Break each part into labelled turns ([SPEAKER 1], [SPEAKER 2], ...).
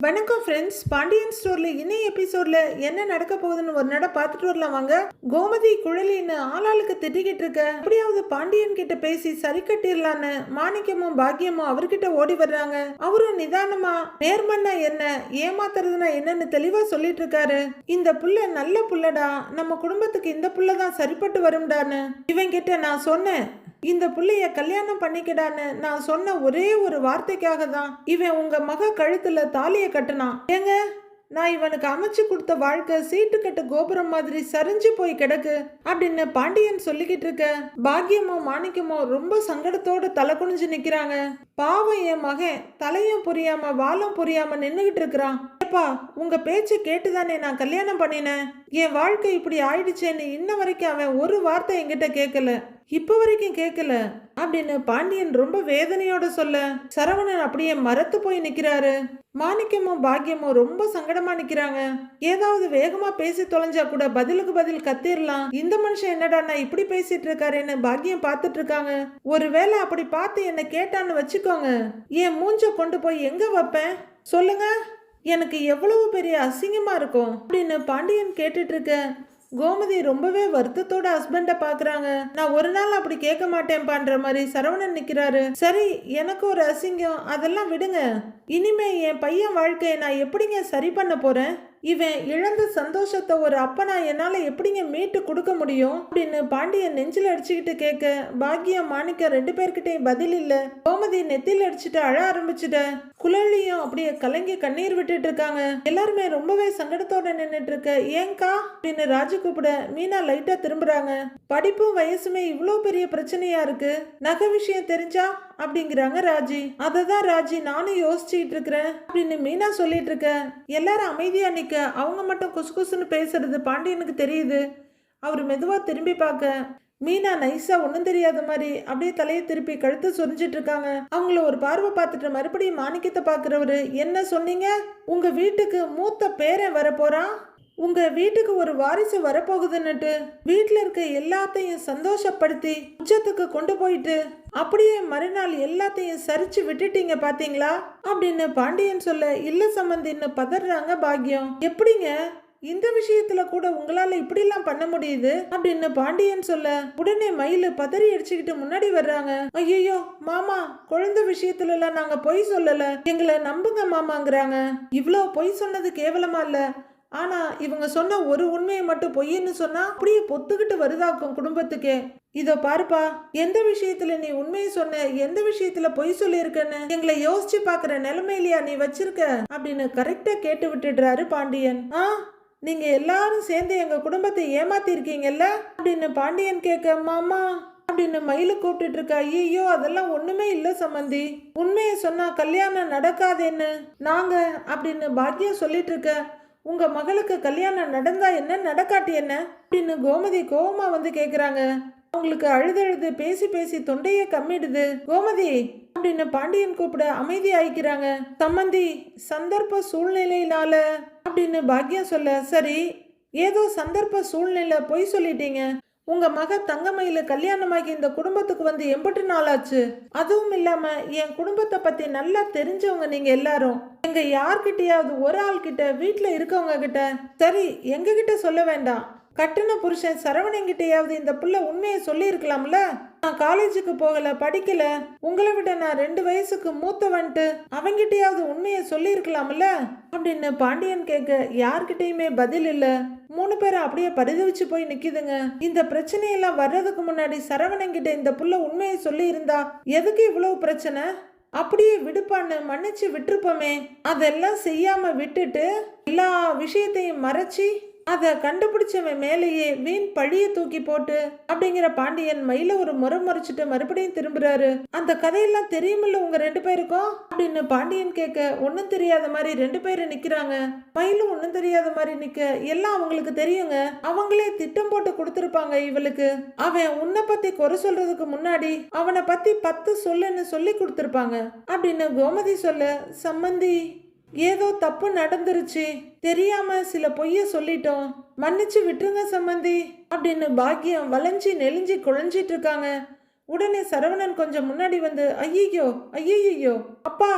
[SPEAKER 1] வணக்கம் ஃப்ரெண்ட்ஸ். பாண்டியன் ஸ்டோர்ல இன்னைய எபிசோட்ல என்ன நடக்க போகுதுன்னு ஒரு நட பார்த்துட்டு வரலாம் வாங்க. கோமதி குழலின்னு ஆளாளுக்கு திட்டிக்கிட்டு இருக்க, எப்படியாவது பாண்டியன் கிட்ட பேசி சரி கட்டிடலான்னு மாணிக்கமும் பாக்கியமும் அவர்கிட்ட ஓடி வர்றாங்க. அவரும் நிதானமா நேர்மன்னா என்ன, ஏமாத்துறதுனா என்னன்னு தெளிவா சொல்லிட்டு இருக்காரு. இந்த புள்ள நல்ல புள்ளடா, நம்ம குடும்பத்துக்கு இந்த புள்ளதான் சரிப்பட்டு வரும்டான்னு இவன் கிட்ட நான் சொன்னேன். இந்த புள்ளைய கல்யாணம் பண்ணிக்கிடான்னு நான் சொன்ன ஒரே ஒரு வார்த்தைக்காக தான் இவன் உங்க மக கழுத்துல தாலிய கட்டினான். ஏங்க, நான் இவனுக்கு அமைச்சு கொடுத்த வாழ்க்கை சீட்டுக்கட்டு கோபுரம் மாதிரி சரிஞ்சு போய் கிடக்கு அப்படின்னு பாண்டியன் சொல்லிக்கிட்டு இருக்க, பாக்கியமோ மாணிக்கமோ ரொம்ப சங்கடத்தோட தலை குனிஞ்சு நிக்கிறாங்க. பாவம் என் மகன் தலையும் புரியாம வாலும் புரியாம நின்னுகிட்டு இருக்கிறான். ஏப்பா, உங்க பேச்சை கேட்டுதானே நான் கல்யாணம் பண்ணினேன். என் வாழ்க்கை இப்படி ஆயிடுச்சேன்னு இன்ன வரைக்கும் அவன் ஒரு வார்த்தை என்கிட்ட கேட்கல, இப்ப வரைக்கும் கேட்கல அப்படின்னு பாண்டியன் ரொம்ப வேதனையோட சொல்ல, சரவணன் அப்படியே மரத்து போய் நிக்கிறாரு. மாணிக்கமும் பாக்கியமும் ரொம்ப சங்கடமா நிக்கிறாங்க. ஏதாவது வேகமா பேசி தொலைஞ்சா கூட பதிலுக்கு பதில் கத்திரலாம். இந்த மனுஷன் என்னடா நான் இப்படி பேசிட்டு இருக்காருன்னு பாக்கியம் பார்த்துட்டு இருக்காங்க. ஒருவேளை அப்படி பார்த்து என்ன கேட்டான்னு வச்சுக்கோங்க, என் மூஞ்ச கொண்டு போய் எங்க வைப்பேன் சொல்லுங்க, எனக்கு எவ்வளவு பெரிய அசிங்கமா இருக்கும் அப்படின்னு பாண்டியன் கேட்டுட்டு இருக்க, கோமதி ரொம்பவே வருத்தத்தோட ஹஸ்பண்ட பாக்குறாங்க. நான் ஒரு நாள் அப்படி கேட்க மாட்டேன் பண்ற மாதிரி சரவணன் நிக்கிறாரு. சரி, எனக்கு ஒரு அசிங்கம், அதெல்லாம் விடுங்க. இனிமே என் பையன் வாழ்க்கையை நான் எப்படிங்க சரி பண்ண போறேன்? இவன் இழந்த சந்தோஷத்தை ஒரு அப்பனா என்னால எப்படிங்க மீட்டு கொடுக்க முடியும் அப்படின்னு பாண்டியன் நெஞ்சில அடிச்சுக்கிட்டு கேட்க, பாக்கியம் மாணிக்க ரெண்டு பேர்கிட்டையும் பதில் இல்ல. கோமதி நெத்தில அடிச்சுட்டு அழ ஆரம்பிச்சுட்ட, குழலியும் அப்படியே கலங்கி கண்ணீர் விட்டுட்டு இருக்காங்க. எல்லாருமே ரொம்பவே சங்கடத்தோட நின்னுட்டு இருக்க. ஏங்கா அப்படின்னு ராஜு கூப்பிட மீனா லைட்டா திரும்புறாங்க. படிப்பும் வயசுமே இவ்வளோ பெரிய பிரச்சனையா இருக்கு, நகை விஷயம் தெரிஞ்சா அப்படிங்கிறாங்க ராஜி. அததான் ராஜி நானும் யோசிச்சுட்டு இருக்கிறேன் அப்படின்னு மீனா சொல்லிட்டு இருக்க. எல்லாரும் அமைதியா நிக்க, அவங்க மட்டும் குசு குசுன்னு பேசுறது பாண்டியனுக்கு தெரியுது. அவரு மெதுவா திரும்பி பார்க்க, மீனா நைஸா ஒன்னும் தெரியாத மாதிரி அப்படியே தலையை திருப்பி கழுத்து சொரிஞ்சிட்டு இருக்காங்க. அவங்கள ஒரு பார்வை பார்த்துட்டு மறுபடியும் மாணிக்கத்தை பாக்குறவரு, என்ன சொன்னீங்க? உங்க வீட்டுக்கு மூத்த பேரன் வர போறான், உங்க வீட்டுக்கு ஒரு வாரிசு வரப்போகுதுன்னுட்டு வீட்டுல இருக்க எல்லாத்தையும் சந்தோஷப்படுத்தி உச்சத்துக்கு கொண்டு போயிட்டு அப்படியே மறுநாள் எல்லாத்தையும் சரிச்சு விட்டுட்டீங்க பாத்தீங்களா அப்படின்னு பாண்டியன் சொல்ல, இல்ல சம்பந்தின்னு பதறாங்க பாக்கியம். எப்படிங்க இந்த விஷயத்துல கூட உங்களால இப்படி எல்லாம் பண்ண முடியுது அப்படின்னு பாண்டியன் சொல்ல, உடனே மயிலு பதறி அடிச்சுக்கிட்டு முன்னாடி வர்றாங்க. ஐயோ மாமா, குழந்தை விஷயத்துல எல்லாம் நாங்க பொய் சொல்லல, எங்களை நம்புங்க மாமாங்கிறாங்க. இவ்வளோ பொய் சொன்னது கேவலமா இல்ல, ஆனா இவங்க சொன்ன ஒரு உண்மையை மட்டும் பொய்ன்னு சொன்னா அப்படியே பொத்துக்கிட்டு வருதாக்கும் குடும்பத்துக்கே. இதோ பாருப்பா, எந்த விஷயத்துல நீ உண்மையை சொன்ன, எந்த விஷயத்துல பொய் சொல்லியிருக்கன்னு எங்களை யோசிச்சு பாக்குற நிலைமையிலையா நீ வச்சிருக்க அப்படின்னு கரெக்டா கேட்டு விட்டுடுறாரு பாண்டியன். நீங்க எல்லாரும் சேர்ந்து எங்க குடும்பத்தை ஏமாத்தி இருக்கீங்கல்ல அப்படின்னு பாண்டியன் கேட்க, மாமா அப்படின்னு மயில கூப்பிட்டு இருக்க. ஐயோ, அதெல்லாம் ஒண்ணுமே இல்ல சம்பந்தி, உண்மையை சொன்னா கல்யாணம் நடக்காதேன்னு நாங்க அப்படின்னு பாக்கியம் சொல்லிட்டு இருக்க. உங்க மகளுக்கு கல்யாணம் நடந்தா என்ன, நடக்காட்டி என்ன அப்படின்னு கோமதி கோவமா வந்து கேக்குறாங்க. அவங்களுக்கு அழுது பேசி பேசி தொண்டையே கம்மிடுது. கோமதி அப்படின்னு பாண்டியன் கூப்பிட அமைதி ஆயிக்கிறாங்க. சம்பந்தி, சந்தர்ப்ப சூழ்நிலையினால அப்படின்னு பாக்கியம் சொல்ல, சரி ஏதோ சந்தர்ப்ப சூழ்நிலை பொய் சொல்லிட்டீங்க. உங்க மக தங்கமயில கல்யாணமாகி இந்த குடும்பத்துக்கு வந்து 80 நாள் ஆச்சு. அதுவும் இல்லாம என் குடும்பத்தை பத்தி நல்லா தெரிஞ்சவங்க நீங்க எல்லாரும். எங்க யார்கிட்டயாவது ஒரு ஆள் கிட்ட, வீட்டுல இருக்கவங்க கிட்ட, சரி எங்க கிட்ட சொல்ல வேண்டாம், கட்டின புருஷன் சரவணங்கிட்டையாவது இந்த புள்ள உண்மையை சொல்லி இருக்கலாம்ல. நான் காலேஜுக்கு போகல, படிக்கல, உங்களை விட நான் 2 வயசுக்கு மூத்தவன்ட்டு அவங்கிட்டையாவது உண்மையை சொல்லி இருக்கலாம்ல அப்படின்னு பாண்டியன் கேட்க, யார்கிட்டயுமே பதில் இல்ல. 3 பேரும் அப்படியே பரிதவிச்சு போய் நிக்குதுங்க. இந்த பிரச்சனையெல்லாம் வர்றதுக்கு முன்னாடி சரவணங்கிட்ட இந்த புள்ள உண்மையை சொல்லி இருந்தா எதுக்கு இவ்வளவு பிரச்சனை, அப்படியே விடுப்பான்னு மன்னிச்சு விட்டுருப்போமே. அதெல்லாம் செய்யாம விட்டுட்டு எல்லா விஷயத்தையும் மறைச்சி அதை கண்டுபிடிச்சவன் மேலேயே வீண் பழிய தூக்கி போட்டு அப்படிங்கிற பாண்டியன் மயில ஒரு முறை முறைச்சிட்டு மறுபடியும் திரும்புறாரு. அந்த கதையெல்லாம் தெரியுமில்ல உங்க 2 பேருக்கும் அப்படின்னு பாண்டியன் கேட்க, ஒன்னும் தெரியாத மாதிரி 2 பேரும் நிக்கிறாங்க. மயிலும் ஒன்னும் தெரியாத மாதிரி நிக்க, எல்லாம் அவங்களுக்கு தெரியுங்க, அவங்களே திட்டம் போட்டு கொடுத்துருப்பாங்க இவளுக்கு. அவன் உன்னை பத்தி குறை சொல்றதுக்கு முன்னாடி அவனை பத்தி 10 சொல்லுன்னு சொல்லி கொடுத்துருப்பாங்க அப்படின்னு கோமதி சொல்ல, சம்பந்தி ஏதோ தப்பு நடந்துருச்சு, தெரியாம சில பொய்ய சொல்லிட்டோம், மன்னிச்சு விட்டுருங்க சம்பந்தி அப்படின்னு பாக்கியம் வளைஞ்சி நெளிஞ்சி குழஞ்சிட்டு இருக்காங்க. உடனே சரவணன் கொஞ்சம் முன்னாடி வந்து, ஐயோ ஐயோ அப்பா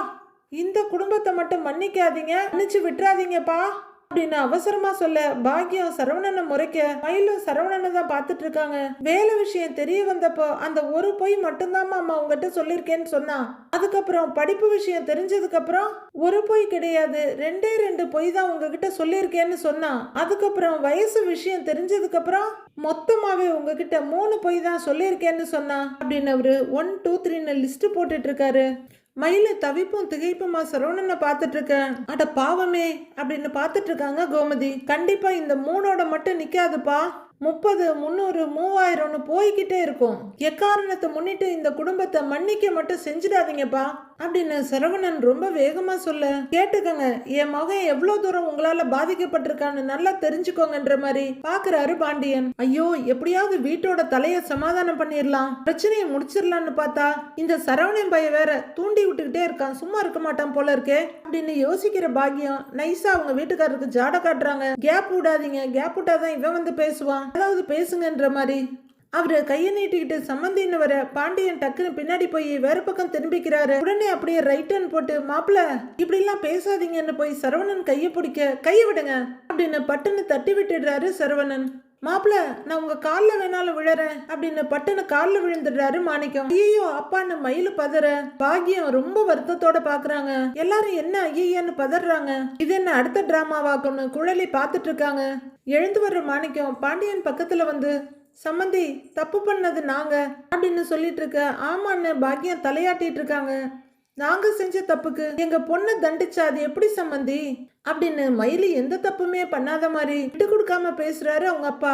[SPEAKER 1] இந்த குடும்பத்தை மட்டும் மன்னிக்காதீங்க, மன்னிச்சு விட்டுறாதீங்கப்பா அப்படின்னு அவசரமா சொல்ல பாக்கியம் சரவணனை முறைக்க மயிலும் சரவணனை தான் பார்த்துட்டு இருக்காங்க. வேலை விஷயம் தெரிய வந்தப்போ அந்த ஒரு பொய் மட்டும்தான் மாமா உங்ககிட்ட சொல்லியிருக்கேன்னு சொன்னா, அதுக்கப்புறம் படிப்பு விஷயம் தெரிஞ்சதுக்கு அப்புறம் ஒரு பொய் கிடையாது, ரெண்டு பொய் தான் உங்ககிட்ட சொல்லியிருக்கேன்னு சொன்னா, அதுக்கப்புறம் வயசு விஷயம் தெரிஞ்சதுக்கு அப்புறம் மொத்தமாவே உங்ககிட்ட 3 பொய் தான் சொல்லியிருக்கேன்னு சொன்னா அப்படின்னு அவரு 1 2 3 லிஸ்ட் போட்டுட்டு இருக்காரு. மயில தவிப்பும் திகைப்புமா சரவணனை பார்த்துட்டு இருக்கேன். அட பாவமே அப்படின்னு பார்த்துட்டு இருக்காங்க கோமதி. கண்டிப்பா இந்த 3ஓட மட்டும் நிக்காதுப்பா, 30 300 3000 போய்கிட்டே இருக்கும். எக்காரணத்தை முன்னிட்டு இந்த குடும்பத்தை மன்னிக்க மட்டும் செஞ்சிடாதீங்கப்பா அப்படின்னு சரவணன் ரொம்ப வேகமா சொல்ல, கேட்டுக்கங்க, என் மகன் எவ்வளவு தூரம் உங்களால பாதிக்கப்பட்டிருக்கான்னு நல்லா தெரிஞ்சுக்கோங்கன்ற மாதிரி பாக்குறாரு பாண்டியன். ஐயோ, எப்படியாவது வீட்டோட தலைய சமாதானம் பண்ணிடலாம், பிரச்சனையை முடிச்சிடலான்னு பார்த்தா இந்த சரவணன் பைய வேற தூண்டி விட்டுக்கிட்டே இருக்கான், சும்மா இருக்க மாட்டான் போல இருக்கே அப்படின்னு யோசிக்கிற பாக்கியம் நைஸா அவங்க வீட்டுக்காரருக்கு ஜாட காட்டுறாங்க. கேப் விடாதீங்க, கேப் விட்டாதான் இவன் வந்து பேசுவான், ஏதாவது பேசுங்கன்ற மாதிரி. அவரு கையை நீட்டிக்கிட்டு சம்மந்தின்னு வர பாண்டியன் டக்குன்னு பின்னாடி போய் வேற பக்கம் திரும்பிக்கிறாரு. உடனே அப்படியே ரைட் டர்ன் போட்டு, மாப்பிள்ள இப்படி எல்லாம் பேசாதீங்கன்னு போய் சரவணன் கையை பிடிக்க, கையை விடுங்க அப்படின்னு பட்டுன்னு தட்டி விட்டுடுறாரு சரவணன். மாப்பிள்ள நான் உங்க கால்ல வேணாலும் விழறேன் அப்படின்னு பட்டுன்னு கால்ல விழுந்துடுறாரு மாணிக்கம். ஐயோ அப்பான்னு மயிலு பதற பாக்கியம் ரொம்ப வருத்தத்தோட பாக்குறாங்க. எல்லாரும் என்ன ஐயன்னு பதறாங்க. இது என்ன அடுத்த டிராமாவாக்குன்னு குழலி பாத்துட்டு இருக்காங்க. எழுந்து வர்ற மாணிக்கம் பாண்டியன் பக்கத்துல வந்து, சம்மந்தி தப்பு பண்ணது நாங்க அப்படின்னு சொல்லிட்டு இருக்க. ஆமான்னு பாக்கியம் தலையாட்டிட்டு இருக்காங்க. நாங்க செஞ்ச தப்புக்கு எங்க பொண்ணை தண்டிச்சா அது எப்படி சம்மந்தி அப்படின்னு மயிலி எந்த தப்புமே பண்ணாத மாதிரி விட்டு கொடுக்காம பேசுறாரு அவங்க அப்பா.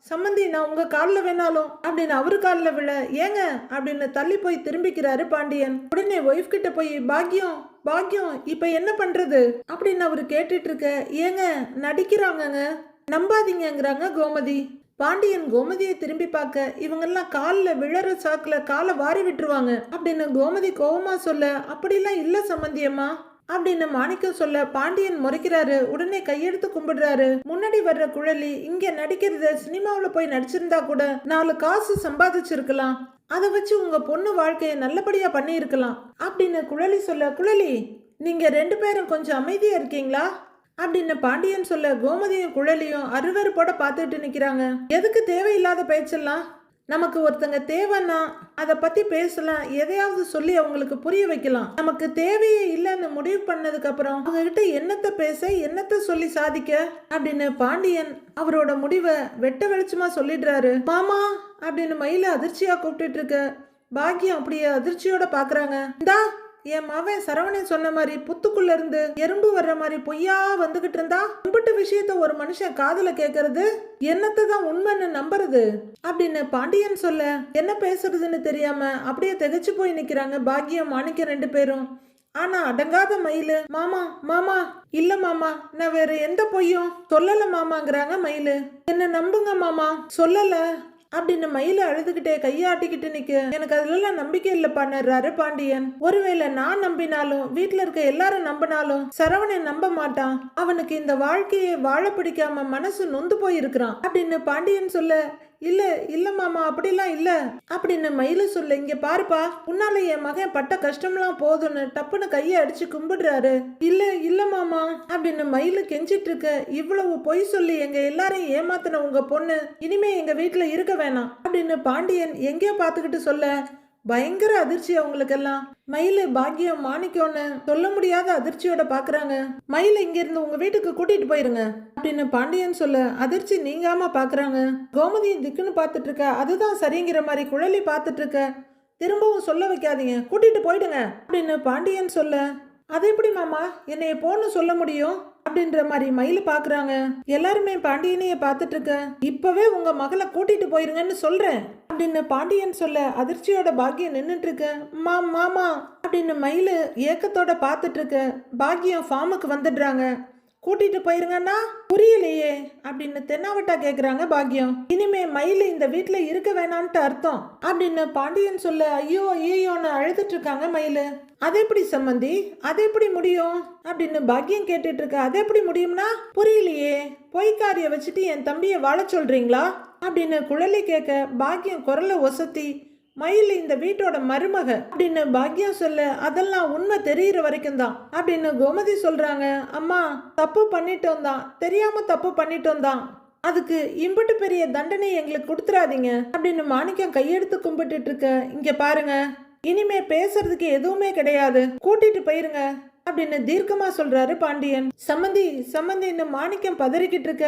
[SPEAKER 1] சம்மந்தி நான் உங்க காலில் வேணாலும் அப்படின்னு அவரு காலில் விழ, ஏங்க அப்படின்னு தள்ளி போய் திரும்பிக்கிறாரு பாண்டியன். உடனே ஒய்ஃப் கிட்ட போய், பாக்கியம் பாக்கியம் இப்ப என்ன பண்றது அப்படின்னு அவரு கேட்டுட்டு இருக்க. ஏங்க நடிக்கிறாங்கங்க, நம்பாதீங்கிறாங்க கோமதி. பாண்டியன் கோமதியை திரும்பி பார்க்க, இவங்கெல்லாம் காலில் விழற சாக்குல காலை வாரி விட்டுருவாங்க அப்படின்னு கோமதி கோவமா சொல்ல, அப்படிலாம் இல்ல சம்பந்தியம்மா அப்படின்னு மாணிக்கம் சொல்ல பாண்டியன் முறைக்கிறாரு. உடனே கையெடுத்து கும்பிடுறாரு. முன்னாடி வர்ற குழலி இங்க நடிக்கிறத சினிமாவுல போய் நடிச்சிருந்தா கூட 4 காசு சம்பாதிச்சிருக்கலாம், அதை வச்சு உங்க பொண்ணு வாழ்க்கையை நல்லபடியா பண்ணி இருக்கலாம் அப்படின்னு குழலி சொல்ல, குழலி நீங்க 2 பேரும் கொஞ்சம் அமைதியா இருக்கீங்களா அப்படின்னு பாண்டியன் சொல்ல, கோமதியும் குழலியும் அருவருப்போட பார்த்துட்டு நிக்கிறாங்க. எதுக்கு தேவையில்லாத பேச்செல்லாம், நமக்கு ஒருத்தங்க தேவைன்னா அதை பத்தி பேசலாம், எதையாவது சொல்லி அவங்களுக்கு புரிய வைக்கலாம். நமக்கு தேவையே இல்லைன்னு முடிவு பண்ணதுக்கு அப்புறம் அவங்க கிட்ட என்னத்தை பேச என்னத்தை சொல்லி சாதிக்க அப்படின்னு பாண்டியன் அவரோட முடிவை வெட்ட வெளிச்சமா சொல்லிடுறாரு. மாமா அப்படின்னு மயில அதிர்ச்சியா கூப்பிட்டு இருக்க பாக்கியம் அப்படியே அதிர்ச்சியோட பாக்குறாங்க. இந்தா என் மவன் சரவணன் சொன்ன மாதிரி புத்துக்குள்ள இருந்து எறும்பு வர்ற மாதிரி பொய்யா வந்துகிட்டு இருந்தா கும்பிட்டு விஷயத்த ஒரு மனுஷன் காதுல கேக்குறது, என்னத்தை தான் உண்மைன்னு நம்புறது அப்படின்னு பாண்டியன் சொல்ல, என்ன பேசுறதுன்னு தெரியாம அப்படியே திகைச்சு போய் நிக்கிறாங்க பாக்கியம் மாணிக்கம் 2 பேரும். ஆனா அடங்காத மயிலு, மாமா மாமா இல்ல மாமா நான் வேற எந்த பொய்யும் சொல்லல மாமாங்கிறாங்க மயிலு. என்ன நம்புங்க மாமா, சொல்லல அப்படின்னு மயில அழுதுகிட்டே கையாட்டிக்கிட்டு நிக்க, எனக்கு அதுல நம்பிக்கை இல்லப்பான்னுறாரு பாண்டியன். ஒருவேளை நான் நம்பினாலும் வீட்டுல இருக்க எல்லாரும் நம்பினாலும் சரவணன் நம்ப மாட்டான், அவனுக்கு இந்த வாழ்க்கையை வாழ பிடிக்காம மனசு நொந்து போயிருக்கிறான் அப்படின்னு பாண்டியன் சொல்ல, இல்ல இல்ல மாமா அப்படிலாம் இல்ல அப்படின்னு மயிலு சொல்ல, இங்க பாருப்பா உன்னால என் மகன் பட்ட கஷ்டம்லாம் போதும்னு டப்புன்னு கையை அடிச்சு கும்பிடுறாரு. இல்ல இல்ல மாமா அப்படின்னு மயிலு கெஞ்சிட்டு இருக்க, இவ்வளவு பொய் சொல்லி எங்க எல்லாரையும் ஏமாத்தின உங்க பொண்ணு இனிமே எங்க வீட்டுல இருக்க வேணாம் அப்படின்னு பாண்டியன் எங்கேயோ பாத்துக்கிட்டு சொல்ல, பயங்கர அதிர்ச்சி அவங்களுக்கெல்லாம். மயிலு பாக்கியம் மாணிக்கம்னு சொல்ல முடியாத அதிர்ச்சியோட பாக்குறாங்க. மயில இங்க இருந்து உங்க வீட்டுக்கு கூட்டிட்டு போயிருங்க அப்படின்னு பாண்டியன் சொல்ல அதிர்ச்சி நீங்காம பாக்குறாங்க. கோமதி திக்குன்னு பாத்துட்டு இருக்க, அதுதான் சரிங்கிற மாதிரி குழலி பாத்துட்டு இருக்க, திரும்பவும் சொல்ல வைக்காதீங்க கூட்டிட்டு போயிடுங்க அப்படின்னு பாண்டியன் சொல்ல, அது எப்படி மாமா என்னைய போன்னு சொல்ல முடியும் அப்படின்ற மாதிரி மயில பாக்குறாங்க. எல்லாருமே பாண்டியனையே பார்த்துட்டு இருக்க, இப்பவே உங்க மகளை கூட்டிட்டு போயிருங்கன்னு சொல்றேன் அப்படின்னு பாண்டியன் சொல்ல அதிர்ச்சியோட பாக்கியம் நின்றுட்டு இருக்க, மாமா அப்படின்னு மயிலு ஏக்கத்தோட பார்த்துட்டு இருக்க. பாக்கியம் ஃபார்முக்கு வந்துடுறாங்க. கூட்டிட்டு போயிருங்கன்னா புரியலையே அப்படின்னு தென்னாவட்டா கேக்குறாங்க பாக்கியம். இனிமே மயிலு இந்த வீட்டுல இருக்க வேணான்ட்டு அர்த்தம் அப்படின்னு பாண்டியன் சொல்ல, ஐயோ ஐயோன்னு அழுதுட்டு இருக்காங்க மயிலு. அது எப்படி சம்பந்தி, அது எப்படி முடியும் அப்படின்னு பாக்கியம் கேட்டுட்டு இருக்க. அது எப்படி முடியும்னா புரியலையே, பொய்க்காரிய வச்சுட்டு என் தம்பியை வாழ சொல்றீங்களா அப்படின்னு குழலி கேட்க பாக்கியம் குரலை ஒசத்தி, மயில் இந்த வீட்டோட மருமக அப்படின்னு பாக்யம் சொல்ல, அதெல்லாம் உண்மை தெரியிற வரைக்கும் தான் அப்படின்னு கோமதி சொல்றாங்க. அம்மா, தப்பு பண்ணிட்டோம் தான், தெரியாம தப்பு பண்ணிட்டோம் தான், அதுக்கு இம்புட்டு பெரிய தண்டனை எங்களுக்கு கொடுத்துறாதீங்க அப்படின்னு மாணிக்கம் கையெடுத்து கும்பிட்டு இருக்க. இங்க பாருங்க, இனிமே பேசுறதுக்கு எதுவுமே கிடையாது, கூட்டிட்டு போயிருங்க அப்படின்னு தீர்க்கமா சொல்றாரு பாண்டியன். சம்மந்தின்னு மாணிக்கம் பதறிக்கிட்டு இருக்க.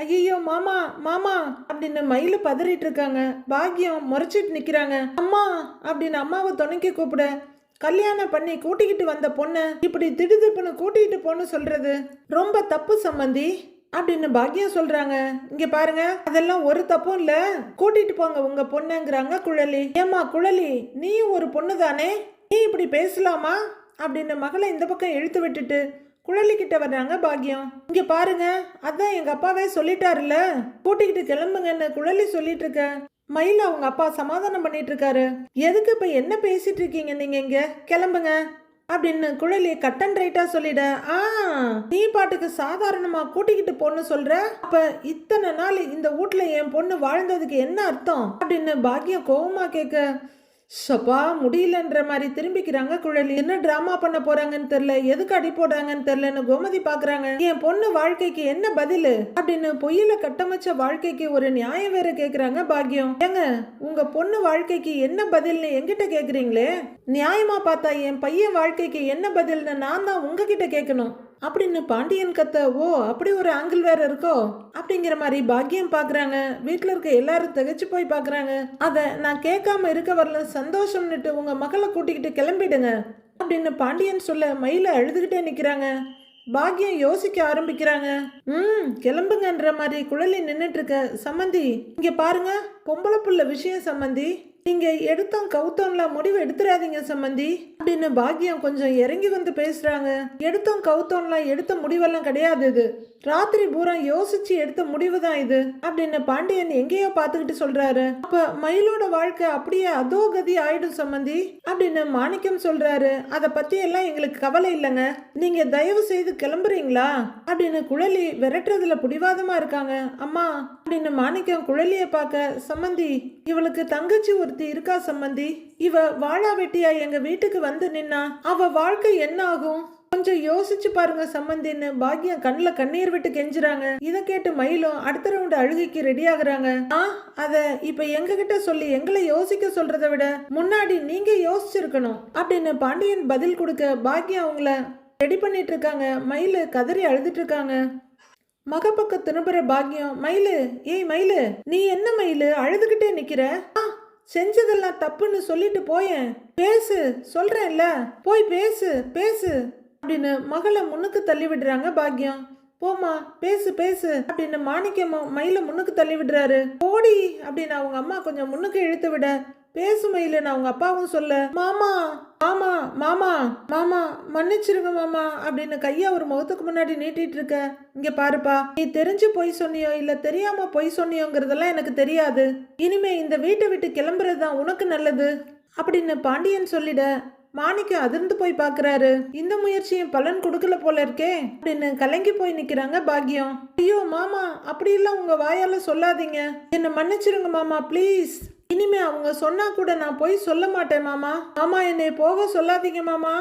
[SPEAKER 1] ஐயோ மாமா மாமா அப்படின்னு மயில பதறிட்டு இருக்காங்க. பாக்யம் முறைச்சிட்டு நிக்கிறாங்க. அம்மா அப்படின்னு அம்மாவை துணைக்கி கூப்பிட, கல்யாணம் பண்ணி கூட்டிக்கிட்டு வந்த பொண்ணு இப்படி திடுதிப்புன்னு கூட்டிகிட்டு போன்னு சொல்றது ரொம்ப தப்பு சம்மந்தி அப்படின்னு பாக்யம் சொல்றாங்க. இங்க பாருங்க, அதெல்லாம் ஒரு தப்பும் இல்ல, கூட்டிட்டு போங்க உங்க பொண்ணுங்கிறாங்க குழலி. ஏமா குழலி, நீ ஒரு பொண்ணு தானே, நீ இப்படி பேசலாமா அப்படின்னு மகளை இந்த பக்கம் இழுத்து விட்டுட்டு குழலி கிட்ட வர்றாங்க பாக்யம். இங்க பாருங்க, அதான் எங்க அப்பாவே சொல்லிட்டாருல, கூட்டிக்கிட்டு கிளம்புங்கன்னு குழலி சொல்லிட்டு இருக்க. மயில அவங்க அப்பா சமாதானம் பண்ணிட்டு இருக்காரு. எதுக்கு இப்ப என்ன பேசிட்டு இருக்கீங்க நீங்க, இங்க கிளம்புங்க அப்படின்னு குழலி கட் அண்ட் ரைட்டா சொல்லிட. நீ பாட்டுக்கு சாதாரணமா கூட்டிக்கிட்டு பொண்ணு சொல்ற, அப்ப இத்தனை நாள் இந்த வீட்டுல என் பொண்ணு வாழ்ந்ததுக்கு என்ன அர்த்தம் அப்படின்னு பாக்யம் கோவமா கேட்க, சப்பா முடியலன்ற மாதிரி திரும்பிக்கிறாங்க குழலி. என்ன டிராமா பண்ண போறாங்கன்னு தெரியல, எதுக்கு அடி போடுறாங்கன்னு தெரியலன்னு கோமதி பாக்குறாங்க. என் பொண்ணு வாழ்க்கைக்கு என்ன பதில் அப்படின்னு பொய்யில கட்டமைச்ச வாழ்க்கைக்கு ஒரு நியாயம் வேற கேக்குறாங்க பாக்யம். ஏங்க, உங்க பொண்ணு வாழ்க்கைக்கு என்ன பதில்னு என்கிட்ட கேக்குறீங்களே, நியாயமா பார்த்தா என் பையன் வாழ்க்கைக்கு என்ன பதில்னு நான் தான் உங்ககிட்ட கேட்கணும் அப்படின்னு பாண்டியன் கத்த. ஓ, அப்படி ஒரு ஆங்கிள் வேற இருக்கோ அப்படிங்கிற மாதிரி பாக்யம் பாக்குறாங்க. வீட்டுல இருக்க எல்லாரும் திகைச்சு போய் பாக்குறாங்க. அத நான் கேட்காம இருக்க வரல, சந்தோஷம்னுட்டு உங்க மகளை கூட்டிக்கிட்டு கிளம்பிடுங்க அப்படின்னு பாண்டியன் சொல்ல, மயில அழுதுகிட்டே நிக்கிறாங்க. பாக்யம் யோசிக்க ஆரம்பிக்கிறாங்க. கிளம்புங்கன்ற மாதிரி குழலி நின்னுட்டு இருக்க. சம்மந்தி, இங்க பாருங்க, பொம்பளை புள்ள விஷயம் சம்மந்தி, நீங்க எடுத்தோம் கவுத்தோம்ல முடிவு எடுத்துறாதீங்க சம்மந்தி அப்படின்னு பாக்யம் கொஞ்சம் இறங்கி வந்து பேசுறாங்க. எடுத்தோம் கவுத்தோம்லாம் எடுத்த முடிவெல்லாம் கிடையாது, இது ராத்திரி பூரா யோசிச்சு எடுத்த முடிவு தான் இது அப்படின்னு பாண்டியன் எங்கேயோ பார்த்துக்கிட்டு சொல்றாரு. அப்ப மயிலோட வாழ்க்கை அப்படியே அதோ கதி ஆயிடும் சம்மந்தி அப்படின்னு மாணிக்கம் சொல்றாரு. அதை பத்தி எல்லாம் எங்களுக்கு கவலை இல்லைங்க, நீங்க தயவு செய்து கிளம்புறீங்களா அப்படின்னு குழலி விரட்டுறதுல பிடிவாதமா இருக்காங்க. அம்மா அப்படின்னு மாணிக்கம் குழலிய பார்க்க, சம்மந்தி இவளுக்கு தங்கச்சி ஒருத்தி இருக்கா சம்மந்தி, இவ வாழா வெட்டியா எங்க வீட்டுக்கு வந்து நின்னா அவ வாழ்க்கை என்ன ஆகும், கொஞ்சம் யோசிச்சு பாருங்க சம்மந்தின்னு பாக்யம் கண்ணில் கண்ணீர் விட்டு கெஞ்சுறாங்க. இதை கேட்டு மயிலும் அடுத்த ரவுண்டு அழுகைக்கு ரெடி ஆகுறாங்க. அத இப்ப எங்க கிட்ட சொல்லி எங்களை யோசிக்க சொல்றதை விட முன்னாடி நீங்க யோசிச்சிருக்கணும் அப்படின்னு பாண்டியன் பதில் கொடுக்க, பாக்யம் அவங்கள ரெடி பண்ணிட்டு இருக்காங்க. மயிலு கதறி அழுதுட்டு இருக்காங்க. மகப்பக்க திரும்புற பாக்யம், மயிலு ஏய் மயிலு, நீ என்ன மயிலு அழுதுகிட்டே நிக்கிற, செஞ்சதெல்லாம் தப்புன்னு சொல்லிட்டு போயேன், பேசு சொல்றேன்ல, போய் பேசு பேசு அப்படின்னு மகளை முன்னுக்கு தள்ளி விடுறாங்க பாக்யம். போமா பேசு பேசு அப்படின்னு மாணிக்கமும் மயில முன்னுக்கு தள்ளி விடுறாரு. போடி அப்படின்னு அவங்க அம்மா கொஞ்சம் முன்னுக்கு இழுத்து விட, பேசு மயிலுன்னு அவங்க அப்பாவும் சொல்ல, மாமா மாமா மாமா மாமா மன்னிச்சிருங்க மாமா அப்படின்னு கையா ஒரு முகத்துக்கு முன்னாடி நீட்டிட்டு இருக்க. இங்க பாருப்பா, நீ தெரிஞ்சு பொய் சொன்னியோ இல்ல தெரியாம பொய் சொன்னியோங்கிறதெல்லாம் எனக்கு தெரியாது, இனிமே இந்த வீட்டை விட்டு கிளம்புறதுதான் உனக்கு நல்லது அப்படின்னு பாண்டியன் சொல்லிட, மாணிக்கம் அதிர்ந்து போய் பாக்குறாரு. இந்த முயற்சியும் பலன் கொடுக்கல போல இருக்கே அப்படின்னு கலங்கி போய் நிக்கிறாங்க பாக்யம். ஐயோ மாமா, அப்படி எல்லாம் உங்க வாயால சொல்லாதீங்க, என்ன மன்னிச்சிருங்க மாமா ப்ளீஸ், இனிமே அவங்க சொன்னா கூட நான் போய் சொல்ல மாட்டேன் மாமா, மாமா என்னை போக சொல்லாதீங்க மாமா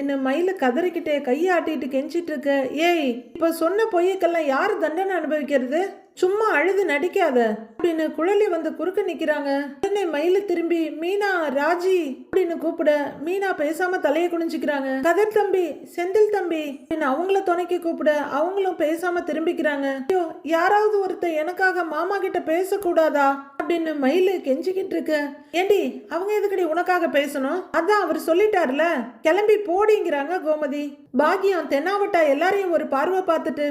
[SPEAKER 1] என்ன மயில கதறிக்கிட்டே கையாட்டிட்டு கெஞ்சிட்டு இருக்க. ஏய், இப்ப சொன்ன பொய்யக்கெல்லாம் யாரு தண்டனை அனுபவிக்கிறது, சும்மா அழுது நடிக்காத அப்படின்னு குழலி வந்து குறுக்க நிக்கிறாங்க. உடனே மயில திரும்பி மீனா ராஜி அப்படின்னு கூப்பிட, மீனா பேசாம தலையை குனிஞ்சுக்கிறாங்க. கதர் தம்பி செந்தில் தம்பி அப்படின்னு அவங்கள துணைக்கி கூப்பிட அவங்களும் பேசாம திரும்பிக்கிறாங்க. ஐயோ, யாராவது ஒருத்தர் எனக்காக மாமா கிட்ட பேசக்கூடாதா அப்படின்னு மயிலு கெஞ்சிக்கிட்டு இருக்கு. ஏண்டி அவங்க எதுக்கடி உனக்காக பேசணும், அதான் அவர் சொல்லிட்டாருல, கிளம்பி போடிங்கிறாங்க கோமதி. பாக்யம் தென்னாவட்டா எல்லாரையும் ஒரு பார்வை பார்த்துட்டு,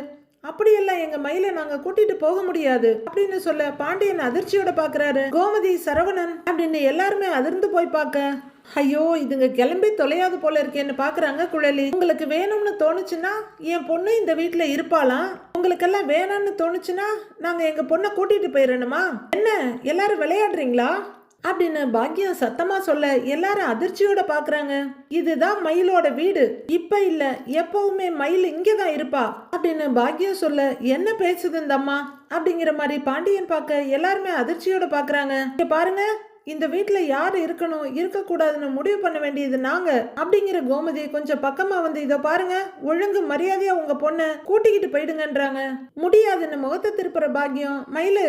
[SPEAKER 1] அப்படியெல்லாம் எங்க மயில நாங்க கூட்டிட்டு போக முடியாது அப்படின்னு சொல்ல பாண்டியன் அதிர்ச்சியோட பாக்குறாரு. கோமதி சரவணன் அப்படின்னு எல்லாருமே அதிர்ந்து போய் பார்க்க, ஐயோ இதுங்க கிளம்பி தொலையாது போல இருக்கேன்னு பாக்குறாங்க குழலி. உங்களுக்கு வேணும்னு தோணுச்சுன்னா என் பொண்ணு இந்த வீட்டுல இருப்பாளாம், உங்களுக்கெல்லாம் வேணும்னு தோணுச்சுன்னா நாங்க எங்க பொண்ணை கூட்டிட்டு போயிடணுமா, என்ன எல்லாரும் விளையாடுறீங்களா அப்படின்னு பாக்யம் சத்தமா சொல்ல எல்லாரும் அதிர்ச்சியோட பாக்குறாங்க. இதுதான் மயிலோட வீடு, இப்ப இல்ல எப்பவுமே மயில் இங்கதான் இருப்பா அப்படின்னு பாக்யம் சொல்ல, என்ன பேசுது இந்த அம்மா அப்படிங்கிற மாதிரி பாண்டியன் பார்க்க எல்லாருமே அதிர்ச்சியோட பாக்குறாங்க. இங்க பாருங்க, இந்த வீட்டுல யாரு இருக்கணும் இருக்கக்கூடாதுன்னு முடிவு பண்ண வேண்டியது நாங்க அப்படிங்கிற கோமதி கொஞ்சம் பக்கமா வந்து இதோ பாருங்க, ஒழுங்கு மரியாதையா உங்க பொண்ணை கூட்டிக்கிட்டு போயிடுங்கன்றாங்க. முடியாதுன்னு முகத்தை திருப்புற பாக்கியம், மயிலு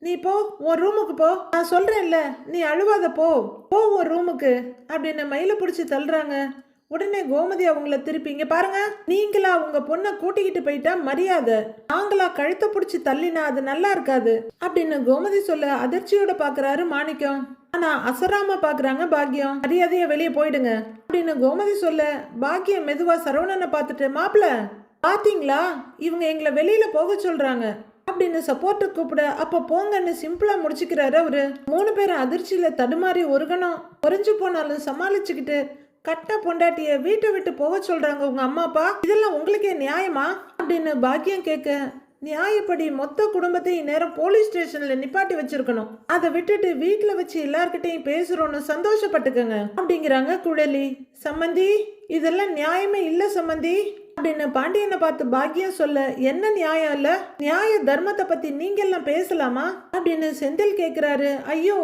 [SPEAKER 1] நீ போ, உன் ரூமுக்கு போ, நான் சொல்றேன்ல, நீ அழுவாத, போ போ உன் ரூமுக்கு அப்படின்னு மயிலை பிடிச்சி தள்ளுறாங்க. உடனே கோமதி அவங்கள திருப்பிங்க பாருங்க, நீங்களா உங்க பொண்ணை கூட்டிக்கிட்டு போயிட்டா மரியாதை, நாங்களா கழுத்தை பிடிச்சி தள்ளினா அது நல்லா இருக்காது அப்படின்னு கோமதி சொல்ல அதிர்ச்சியோட பாக்குறாரு மாணிக்கம். ஆனா அசராம பாக்குறாங்க பாக்கியம். மரியாதையா வெளியே போயிடுங்க அப்படின்னு கோமதி சொல்ல பாக்கியம் மெதுவா சரவணனை பார்த்துட்டு, மாப்பிள்ள பாத்தீங்களா இவங்க எங்களை வெளியில போக சொல்றாங்க அப்படின்னு சப்போர்ட்டு கூப்பிட, அப்ப போங்கன்னு சிம்பிளா முடிச்சுக்கிறாரு அவரு. 3 பேரும் அதிர்ச்சியில தடுமாறி ஒரு கணம் குறைஞ்சு போனாலும் சமாளிச்சுக்கிட்டு, கட்ட பொண்டாட்டிய வீட்டை விட்டு போக சொல்றாங்க உங்க அம்மா அப்பா, இதெல்லாம் உங்களுக்கே நியாயமா அப்படின்னு பாக்கியம் கேட்க, நியாயப்படி மொத்த குடும்பத்தையும் நேரம் போலீஸ் ஸ்டேஷன்ல நிப்பாட்டி வச்சிருக்கணும், அதை விட்டுட்டு வீட்டுல வச்சு எல்லார்கிட்டையும் பேசுறோம்னு சந்தோஷப்பட்டுக்கங்க அப்படிங்கிறாங்க குழலி. சம்மந்தி இதெல்லாம் நியாயமே இல்ல சம்மந்தி அப்படின்னு பாண்டியனை பார்த்து பாக்கியம் சொல்ல, என்ன நியாயம் இல்ல, நியாய தர்மத்தை பத்தி நீங்க எல்லாம் பேசலாமா அப்படின்னு செந்தில் கேக்குறாரு. ஐயோ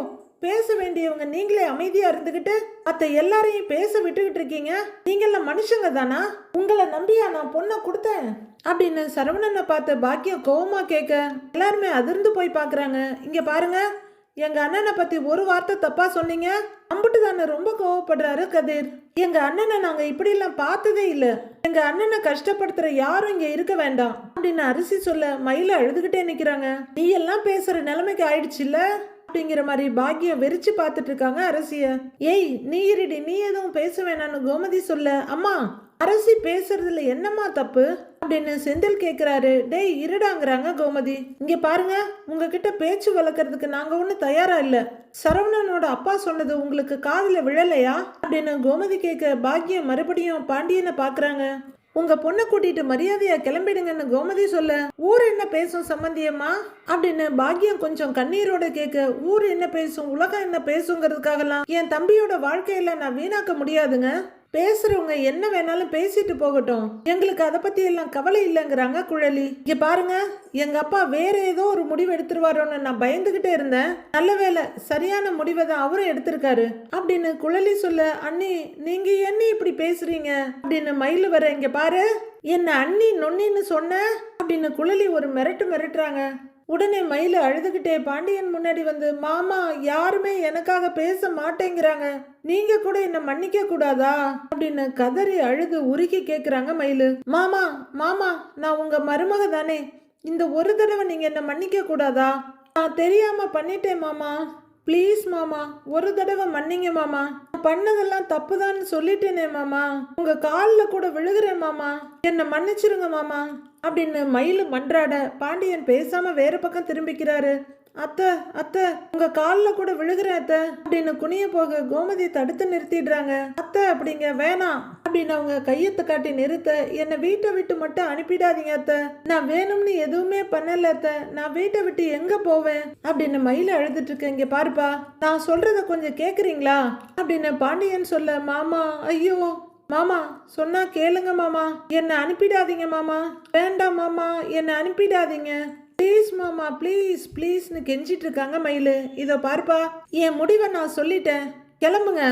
[SPEAKER 1] பேச வேண்டியவங்க நீங்களே அமைதியா இருந்துகிட்டு அத்த எல்லாரையும் பேச விட்டுக்கிட்டு இருக்கீங்க, நீங்க எல்லாம் மனுஷங்க தானா, உங்களை நம்பியா நான் பொண்ணை கொடுத்தேன் அப்படின்னு சரவணனை பார்த்து பாக்கியம் கோவமா கேட்க, எல்லாருமே அதிர்ந்து போய் பாக்குறாங்க. இங்க பாருங்க, எங்க அண்ணனை பத்தி ஒரு வார்த்தை தப்பா சொன்னீங்க, அம்புட்டு தானே ரொம்ப கோவப்படுறாரு கதிர். எங்க அண்ணனை நாங்க இப்படி எல்லாம் பார்த்ததே இல்ல, எங்க அண்ணனை கஷ்டப்படுத்துற யாரும் இங்க இருக்க வேண்டாம் அப்படின்னு அரிசி சொல்ல மயில அழுதுகிட்டே நிக்கிறாங்க. நீ எல்லாம் பேசுற நிலைமைக்கு ஆயிடுச்சு இல்ல அப்படிங்கிற மாதிரி பாக்கியம் வெறிச்சு பார்த்துட்டு இருக்காங்க அரசிய. ஏய் நீ இருடி, நீ எதுவும் பேச வேணான்னு கோமதி சொல்ல, அம்மா அரசி பேசுறதுல என்னம்மா தப்பு அப்படின்னு செந்தில் கேக்குறாரு. டேய் இருடாங்கிறாங்க கோமதி. இங்க பாருங்க, உங்ககிட்ட பேச்சு வளர்க்கறதுக்கு நாங்க ஒன்னும் தயாரா இல்ல, சரவணனோட அப்பா சொன்னது உங்களுக்கு காதுல விழலையா அப்படின்னு கோமதி கேட்க, பாக்கியம் மறுபடியும் பாண்டியனை பாக்குறாங்க. உங்க பொண்ணை கூட்டிட்டு மரியாதையா கிளம்பிடுங்கன்னு கோமதி சொல்ல, ஊர் என்ன பேசும் சம்பந்தியம்மா அப்படின்னு பாக்கியம் கொஞ்சம் கண்ணீரோட கேட்க, ஊர் என்ன பேசும் உலகம் என்ன பேசுங்கிறதுக்காகலாம் என் தம்பியோட வாழ்க்கையில நான் வீணாக்க முடியாதுங்க, பேசுறவங்க என்ன வேணாலும் பேசிட்டு போகட்டும், எங்களுக்கு அதை பத்தி எல்லாம் கவலை இல்லைங்கிறாங்க குழலி. இங்க பாருங்க, எங்க அப்பா வேற ஏதோ ஒரு முடிவு எடுத்துருவாரோன்னு நான் பயந்துகிட்டே இருந்தேன், நல்ல வேலை சரியான முடிவை தான் அவரும் எடுத்திருக்காரு அப்படின்னு குழலி சொல்ல, அண்ணி நீங்க என்ன இப்படி பேசுறீங்க அப்படின்னு மயிலு வர, இங்க பாரு என்ன அண்ணி நொன்னின்னு சொன்ன அப்படின்னு குழலி ஒரு மிரட்டுறாங்க. உடனே மயில அழுதுகிட்டே பாண்டியன் முன்னாடி வந்து, மாமா யாருமே எனக்காக பேச மாட்டேங்கிறாங்க, நீங்க கூட என்ன மன்னிக்க கூடாதா அப்படின்னு கதறி அழுது உருகி கேக்குறாங்க மயிலு. மாமா மாமா நான் உங்க மருமக தானே, இந்த ஒரு தடவை நீங்க என்ன மன்னிக்க கூடாதா, நான் தெரியாம பண்ணிட்டேன் மாமா, ப்ளீஸ் மாமா ஒரு தடவை மன்னிங்க மாமா, பண்ணதெல்லாம் தப்புதான்னு சொல்லிட்டேனே மாமா, உங்க காலில் கூட விழுகிறேன் மாமா, என்ன மன்னிச்சிருங்க மாமா அப்படின்னு மயிலு மன்றாட, பாண்டியன் பேசாம வேற பக்கம் திரும்பிக்கிறாரு. அத்தை அத்தை உங்க காலில் கூட விழுகிறேன் அத்தை அப்படின்னு குனிய போக கோமதி தடுத்து நிறுத்திடுறாங்க. அத்தை அப்படிங்க வேணாம் அப்படின்னு அவங்க கையத்தை காட்டி நிறுத்த, என்னை வீட்டை விட்டு மட்டும் அனுப்பிடாதீங்க அத்தை, நான் வேணும்னு எதுவுமே பண்ணல அத்தை, நான் வீட்டை விட்டு எங்க போவேன் அப்படின்னு மயில அழுதுட்டு இருக்கேன். இங்க பாருப்பா, நான் சொல்றத கொஞ்சம் கேக்குறீங்களா அப்படின்னு பாண்டியன் சொல்ல, மாமா ஐயோ மாமா சொன்னா கேளுங்க மாமா, என்னை அனுப்பிடாதீங்க மாமா, வேண்டாம் மாமா என்னை அனுப்பிடாதீங்க, ப்ளீஸ் மாமா ப்ளீஸ் ப்ளீஸ்னு கெஞ்சிட்டு இருக்காங்க மயிலு. இதோ பார்ப்பா, என் முடிவை நான் சொல்லிட்டேன், கிளம்புங்க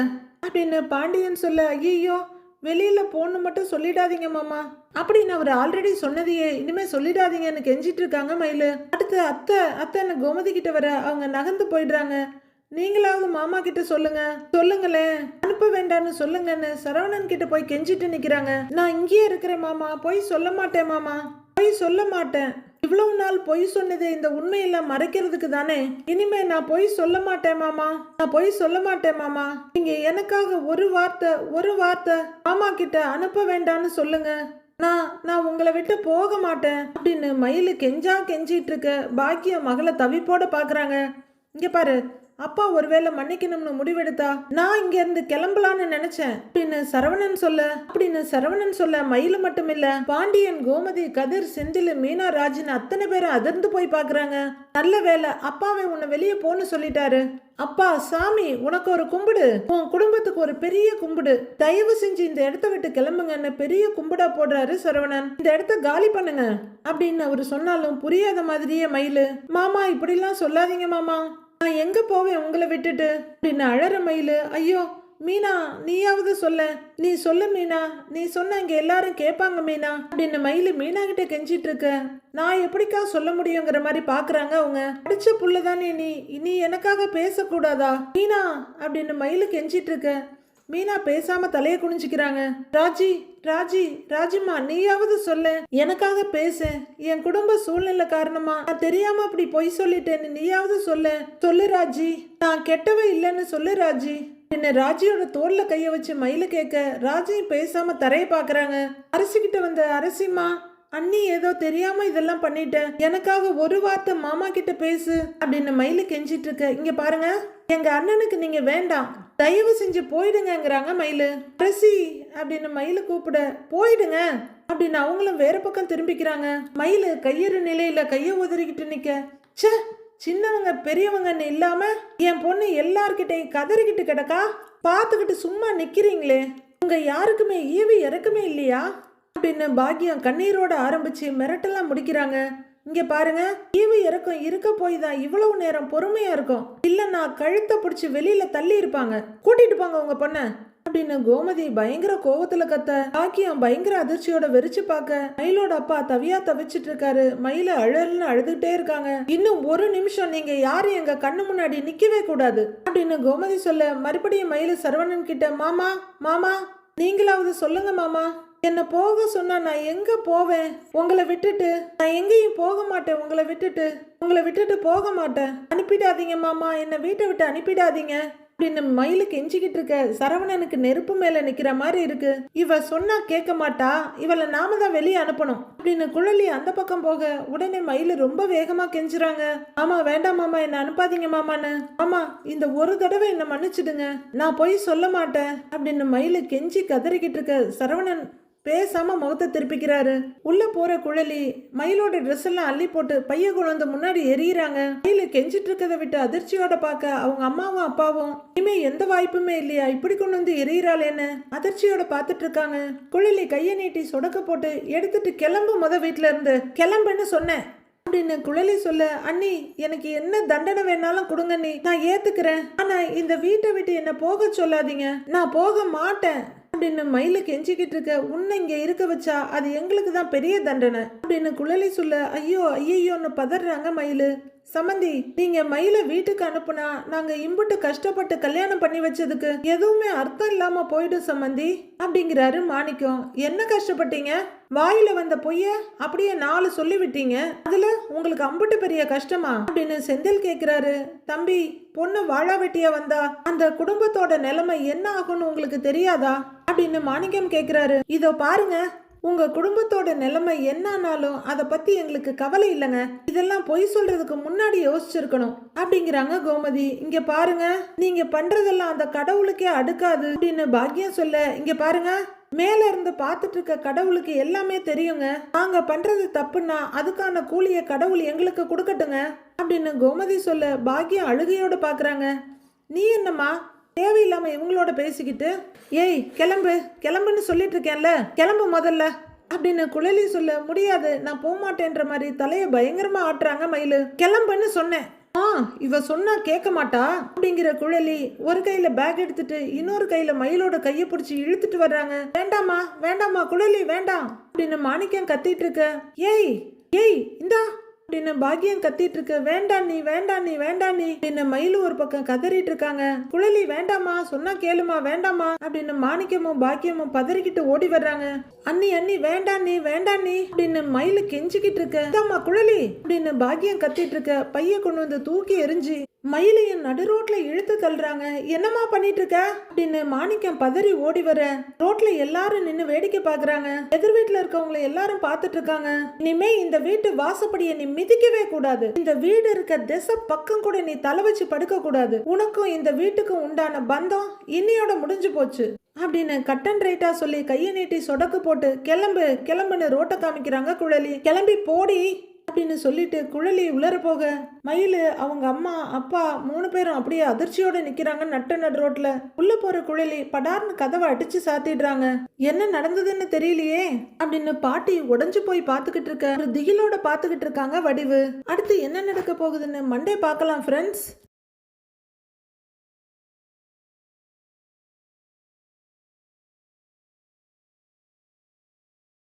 [SPEAKER 1] அப்படின்னு பாண்டியன் சொல்ல, ஐயோ வெளியில போன்னு மட்டும் சொல்லிடாதீங்க மாமா அப்படின்னு அவர் ஆல்ரெடி சொன்னதையே இனிமே சொல்லிடாதீங்கன்னு கெஞ்சிட்டு இருக்காங்க மயிலு. அடுத்து அத்தை அத்தைன்னு கோமதி கிட்ட வர அவங்க நகர்ந்து போயிடுறாங்க. நீங்களாவது மாமா கிட்ட சொல்லுங்க, சொல்லுங்களேன், அனுப்ப வேண்டான்னு சொல்லுங்கன்னு சரவணன் கிட்ட போய் கெஞ்சிட்டு நிக்கிறாங்க. நான் இங்கேயே இருக்கிறேன் மாமா, போய் சொல்ல மாட்டேன் மாமா, போய் சொல்ல மாட்டேன், இவ்வளவு நாள் பொய் சொன்னதே இந்த உண்மையெல்லாம் மறைக்கிறதுக்கு தானே, இனிமே நான் பொய் சொல்ல மாட்டேன் மாமா, நான் பொய் சொல்ல மாட்டேன் மாமா, நீங்க எனக்காக ஒரு வார்த்தை மாமா கிட்ட அனுப்ப வேண்டான்னு சொல்லுங்க, நான் உங்களை விட்டு போக மாட்டேன் அப்படின்னு மயிலு கெஞ்சிட்டு இருக்க பாக்கிய மகளை தவிப்போட பாக்குறாங்க. இங்க பாரு, அப்பா ஒருவேளை மன்னிக்கணும்னு முடிவெடுத்தா நான் இங்க இருந்து கிளம்பலான்னு நினைச்சேன் அப்படின்னு சரவணன் சொல்ல மயிலு மட்டும் இல்ல பாண்டியன், கோமதி, கதிர், செந்தில், மீனா, ராஜின் அத்தனை பேரும் அதிர்ந்து போய் பாக்குறாங்க. நல்ல வேலை அப்பாவை உன்னை வெளியே போன்னு சொல்லிட்டாரு, அப்பா சாமி உனக்கு ஒரு கும்பிடு, உன் குடும்பத்துக்கு ஒரு பெரிய கும்பிடு, தயவு செஞ்சு இந்த இடத்த விட்டு கிளம்புங்கன்னு பெரிய கும்பிடா போடுறாரு சரவணன். இந்த இடத்த காலி பண்ணுங்க அப்படின்னு அவரு சொன்னாலும் புரியாத மாதிரியே மயிலு, மாமா இப்படிலாம் சொல்லாதீங்க மாமா, நான் எங்க போவேன் உங்களை விட்டுட்டு அப்படின்னு அழற மயிலு. ஐயோ மீனா, நீயாவது சொல்ல, நீ சொல்லு மீனா, நீ சொன்ன இங்க எல்லாரும் கேட்பாங்க மீனா அப்படின்னு மயிலு மீனா கிட்ட கெஞ்சிட்டு இருக்க. நான் எப்படிக்கா சொல்ல முடியுங்கிற மாதிரி பாக்குறாங்க அவங்க. படிச்ச புள்ளதானே நீ, நீ எனக்காக பேசக்கூடாதா மீனா அப்படின்னு மயிலு கெஞ்சிட்டு இருக்க. மீனா பேசாம தலைய குனிஞ்சுக்கிறாங்க. ராஜி, ராஜி, ராஜிமா, நீயாவது சொல்ல, எனக்காக பேச. என் குடும்ப சூழ்நிலை காரணமா நான் தெரியாம அப்படி பொய் சொல்லிட்டேன்னு நீயாவது சொல்ல. சொல்லு ராஜி, நான் கெட்டவ இல்லைன்னு சொல்லு ராஜி என்ன. ராஜியோட தோல்ல கைய வச்சு மயில கேட்க ராஜியும் பேசாம தரைய பாக்குறாங்க. அரசிக்கிட்ட வந்த அரசிமா, அண்ணி ஏதோ தெரியாம இதெல்லாம் பண்ணிட்டேன், எனக்காக ஒரு வார்த்தை மாமா கிட்ட பேசு அப்படின்னு மயிலு கெஞ்சிட்டு இருக்க. இங்க பாருங்க, எங்க அண்ணனுக்கு நீங்க வேண்டாம், தயவு செஞ்சு போயிடுங்கிறாங்க மயிலு. அரசி அப்படின்னு மயிலு கூப்பிட போயிடுங்க அப்படின்னு அவங்களும் வேற பக்கம் திரும்பிக்கிறாங்க. மயிலு கையறு நிலையில கைய உதறிக்கிட்டு நிக்க. ச்சே, சின்னவங்க பெரியவங்கன்னு இல்லாம என் பொண்ணு எல்லார்கிட்டையும் கதறிக்கிட்டு கிடக்கா, பார்த்துக்கிட்டு சும்மா நிக்கிறீங்களே, உங்க யாருக்குமே ஈவு இறக்குமே இல்லையா அப்படின்னு பாக்கியம் கண்ணீரோட ஆரம்பிச்சு மிரட்டெல்லாம் முடிக்கிறாங்க. இங்க பாருங்க, ஈவு இறக்கம் இருக்க போய் தான் இவ்வளவு நேரம் பொறுமையா இருக்கும், இல்லைன்னா கழுத்தை பிடிச்சி வெளியில தள்ளி இருப்பாங்க. கூட்டிட்டு போங்க உங்க பொண்ண அப்படின்னு கோமதி பயங்கர கோவத்துல கத்த. பாக்கியம் பயங்கர அதிர்ச்சியோட வெறிச்சு பார்க்க மயிலோட அப்பா தவியா தவிச்சிட்டு இருக்காரு. மயில அழல்னு அழுதுகிட்டே இருக்காங்க. இன்னும் ஒரு நிமிஷம் நீங்க யாரும் எங்க கண்ணு முன்னாடி நிக்கவே கூடாது அப்படின்னு கோமதி சொல்ல, மறுபடியும் மயில சரவணன் கிட்ட, மாமா மாமா நீங்களாவது சொல்லுங்க மாமா, என்ன போக சொன்னா நான் எங்க போவேன், உங்களை விட்டுட்டு நான் எங்கேயும் போக மாட்டேன், உங்களை விட்டுட்டு போக மாட்டேன், அனுப்பிடாதீங்க மாமா, என்னை வீட்டை விட்டு அனுப்பிடாதீங்க அப்படின்னு மயிலு கெஞ்சிக்கிட்டு இருக்க. சரவணனுக்கு நெருப்பு மேல நிக்கிற மாதிரி இருக்கு. இவ சொன்னா கேட்க மாட்டா, இவளை நாம தான் வெளியே அனுப்பணும் அப்படின்னு குழலி அந்த பக்கம் போக உடனே மயிலு ரொம்ப வேகமா கெஞ்சுறாங்க. ஆமா வேண்டாம் மாமா, என்ன அனுப்பாதீங்க மாமான்னு, ஆமா இந்த ஒரு தடவை என்ன மன்னிச்சிடுங்க, நான் போய் சொல்ல மாட்டேன் அப்படின்னு மயிலு கெஞ்சி கதறிக்கிட்டு இருக்க. சரவணன் பேசாம முகத்தை திருப்பிக்கிறாரு. உள்ள போற குழலி மயிலோட ட்ரெஸ் எல்லாம் அள்ளி போட்டு பைய கொண்டு முன்னாடி எறிகிறாங்க. மயிலு கெஞ்சிட்டு இருக்கதை விட்டு அதிர்ச்சியோட பார்க்க அவங்க அம்மாவும் அப்பாவும் இனிமே எந்த வாய்ப்புமே இல்லையா, இப்படி கொண்டு வந்து எறிகிறாளேன்னு அதிர்ச்சியோட பார்த்துட்டு இருக்காங்க. குழலி கைய நீட்டி சொடக்க போட்டு எடுத்துட்டு கிளம்பு, வீட்டுல இருந்து கிளம்புன்னு சொன்னேன் அப்படின்னு குழலி சொல்ல, அண்ணி எனக்கு என்ன தண்டனை வேணாலும் கொடுங்க நீ, நான் ஏத்துக்கிறேன், ஆனா இந்த வீட்டை விட்டு என்ன போக சொல்லாதீங்க, நான் போக மாட்டேன் அப்படின்னு மயிலு கெஞ்சிக்கிட்டு இருக்க. உன்னை இங்க இருக்க வச்சா அது எங்களுக்கு தான் பெரிய தண்டனை அப்படின்னு குழலி சொல்ல, ஐயோ ஐயோன்னு பதறாங்க மயிலு. சமந்தி, நீங்க மயில வீட்டுக்கு அனுப்புனா நாங்க இம்புட்டு கஷ்டப்பட்டு கல்யாணம் பண்ணி வச்சதுக்கு எதுவுமே அர்த்தம் இல்லாம போயிடும் சமந்தி அப்படிங்கிறாரு மாணிக்கம். என்ன கஷ்டப்பட்டீங்க, வாயில வந்த பொய்ய அப்படியே 4 சொல்லி விட்டீங்க, அதுல உங்களுக்கு அம்புட்டு பெரிய கஷ்டமா அப்படின்னு செந்தில் கேக்குறாரு. தம்பி, பொண்ணு வாழா வெட்டியா வந்தா அந்த குடும்பத்தோட நிலைமை என்ன ஆகும்னு உங்களுக்கு தெரியாதா அப்படின்னு மாணிக்கம் கேக்குறாரு. இதோ பாருங்க, உங்க குடும்பத்தோட நிலைமை என்னானாலும் அதை பத்தி எங்களுக்கு கவலை இல்லைங்க, இதெல்லாம் பொய் சொல்றதுக்கு முன்னாடி யோசிச்சிருக்கணும் அப்படிங்கிறாங்க கோமதி. இங்க பாருங்க, நீங்க பண்றதெல்லாம் அந்த கடவுளுக்கே அடுக்காது அப்படின்னு பாக்கியம் சொல்ல, இங்க பாருங்க, மேல இருந்து பார்த்துட்டு இருக்க கடவுளுக்கு எல்லாமே தெரியுங்க, நாங்க பண்றது தப்புன்னா அதுக்கான கூலிய கடவுள் எங்களுக்கு கொடுக்கட்டுங்க அப்படின்னு கோமதி சொல்ல பாக்கியம் அழுகையோட பாக்குறாங்க. நீ என்னம்மா தேவையில்லாம இவங்களோட பேசிக்கிட்டு, ஏய் கிளம்புன்னு சொல்லிட்டு இருக்கேன்ல, கிளம்பு முதல்ல அப்படின்னு குழலி சொல்ல, முடியாது நான் போக மாட்டேன்ற மாதிரி தலைய பயங்கரமா ஆட்டுறாங்க மயிலு. கிளம்புன்னு சொன்னேன், இவ சொன்னா கேட்க மாட்டா அப்படிங்கிற குழலி ஒரு கையில பேக் எடுத்துட்டு இன்னொரு கையில மயிலோட கைய பிடிச்சி இழுத்துட்டு வர்றாங்க. வேண்டாமா வேண்டாமா குழலி வேண்டாம் அப்படின்னு மாணிக்கம் கத்திட்டு இருக்க. ஏய் ஏய் இந்தா அப்படின்னு பாக்கியம் கத்திட்டு இருக்க. வேண்டாம் நீ அப்படின்னு மயிலு ஒரு பக்கம் கதறிட்டு இருக்காங்க. குழலி வேண்டாமா, சொன்னா கேளுமா, வேண்டாமா அப்படின்னு மாணிக்கமும் பாக்கியமும் பதறிக்கிட்டு ஓடி வர்றாங்க. அண்ணி வேண்டாம் நீ அப்படின்னு மயிலு கெஞ்சிக்கிட்டு இருக்க. குழலி அப்படின்னு பாக்கியம் கத்திட்டு இருக்க. பைய கொண்டு வந்து தூக்கி எரிஞ்சு மயிலையும் நடு ரோட்ல இழுத்து தள்ளுறாங்க. என்னமா பண்ணிட்டு இருக்க அப்படின்னு மாணிக்கம் பதறி ஓடி வர ரோட்ல எல்லாரும் நின்னு வேடிக்கை பாக்குறாங்க. எதிர் வீட்டுல இருக்கவங்களை எல்லாரும் பாத்துட்டு இருக்காங்க. இனிமே இந்த வீட்டு வாசப்படியை நீ மிதிக்கவே கூடாது, இந்த வீடு இருக்க திசை பக்கம் கூட நீ தலை வச்சு படுக்க கூடாது, உனக்கும் இந்த வீட்டுக்கும் உண்டான பந்தம் இன்னையோட முடிஞ்சு போச்சு அப்படின்னு கட்டன் ரைட்டா சொல்லி கையை நீட்டி சொடக்கு போட்டு கிளம்புன்னு ரோட்டை காமிக்கிறாங்க. குழலி கிளம்பி போடி அப்படின்னு சொல்லிட்டு குழலி உளர போக மயிலு அவங்க அம்மா அப்பா 3 பேரும் அப்படியே அதிர்ச்சியோட நிக்கிறாங்க நடு ரோட்ல. உள்ள போற குழலி படார்னு கதவை அடிச்சு சாத்திடுறாங்க. என்ன நடந்ததுன்னு தெரியலையே அப்படின்னு பாட்டி உடைஞ்சு போய் பாத்துக்கிட்டு இருக்க. ஒரு திகிலோட பாத்துக்கிட்டு இருக்காங்க வடிவு. அடுத்து என்ன நடக்க போகுதுன்னு மண்டே பார்க்கலாம் ஃப்ரெண்ட்ஸ்.